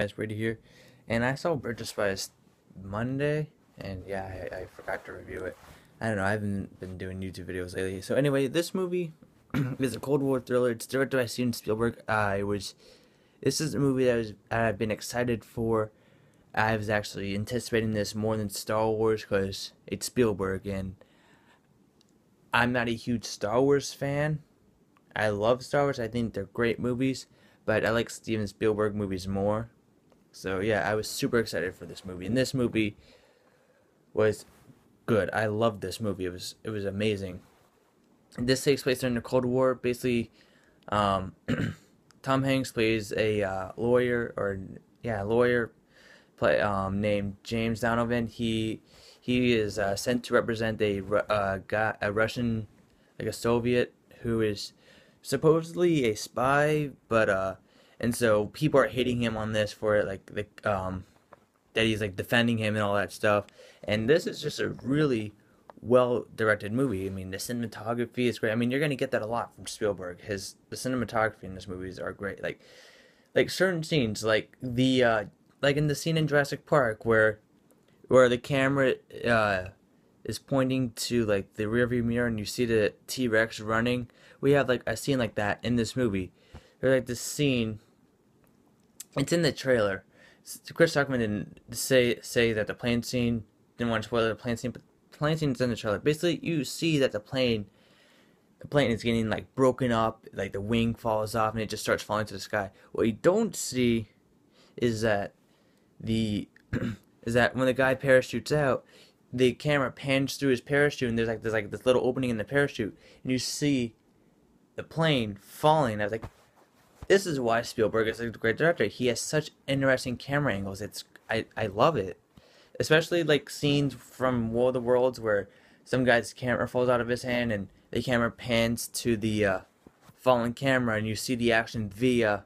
Guys, Brady here, and I saw Bridge of Spies Monday, and yeah, I forgot to review it. I don't know, I haven't been doing YouTube videos lately. So anyway, this movie is a Cold War thriller. It's directed by Steven Spielberg. This is a movie I've been excited for. I was actually anticipating this more than Star Wars because it's Spielberg, and I'm not a huge Star Wars fan. I love Star Wars. I think they're great movies, but I like Steven Spielberg movies more. So yeah, I was super excited for this movie, and this movie was good. I loved this movie. It was amazing. And this takes place during the Cold War. Basically, um, Tom Hanks plays a lawyer, or yeah, lawyer named James Donovan. He is sent to represent a Russian, like a Soviet, who is supposedly a spy, but and so people are hating him on this for it, like that he's like defending him and all that stuff. And this is just a really well directed movie. I mean, the cinematography is great. I mean, you're gonna get that a lot from Spielberg. The cinematography in this movies are great. Like certain scenes, like in the scene in Jurassic Park where the camera is pointing to like the rearview mirror and you see the T-Rex running. We have like a scene like that in this movie. There's like this scene. It's in the trailer. Chris Tuckman didn't say that the plane scene, didn't want to spoil the plane scene, but the plane scene is in the trailer. Basically, you see that the plane is getting like broken up, like the wing falls off and it just starts falling to the sky. What you don't see is that the is that when the guy parachutes out, the camera pans through his parachute and there's like this little opening in the parachute and you see the plane falling. I was like, this is why Spielberg is a great director. He has such interesting camera angles. I love it. Especially like scenes from War of the Worlds where some guy's camera falls out of his hand and the camera pans to the fallen camera and you see the action via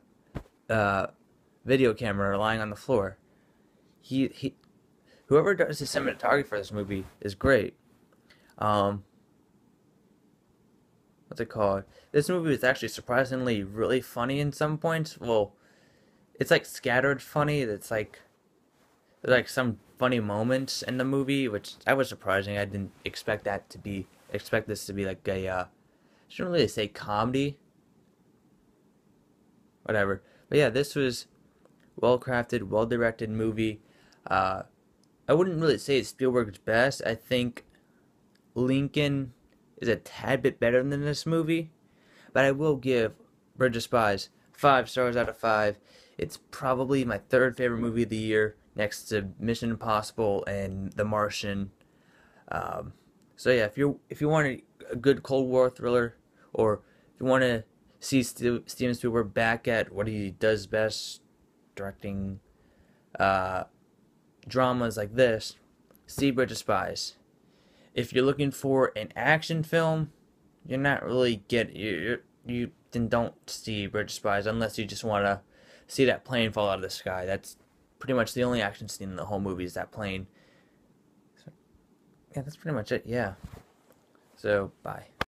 video camera lying on the floor. He Whoever does the cinematography for this movie is great. Um, what's it called? This movie is actually surprisingly really funny in some points. Well, it's like scattered funny. It's like there's like some funny moments in the movie, which I was surprising. I didn't expect this to be like a I shouldn't really say comedy, whatever. But yeah, this was well crafted, well directed movie. Uh, I wouldn't really say it's Spielberg's best. I think Lincoln is a tad bit better than this movie, but I will give Bridge of Spies 5 stars out of 5. It's probably my third favorite movie of the year, next to Mission Impossible and The Martian. So yeah, if you want a good Cold War thriller, or if you want to see Steven Spielberg back at what he does best, directing dramas like this, see Bridge of Spies. If you're looking for an action film, you're not really you then don't see Bridge of Spies unless you just want to see that plane fall out of the sky. That's pretty much the only action scene in the whole movie is that plane. So, yeah, that's pretty much it. Yeah. So, bye.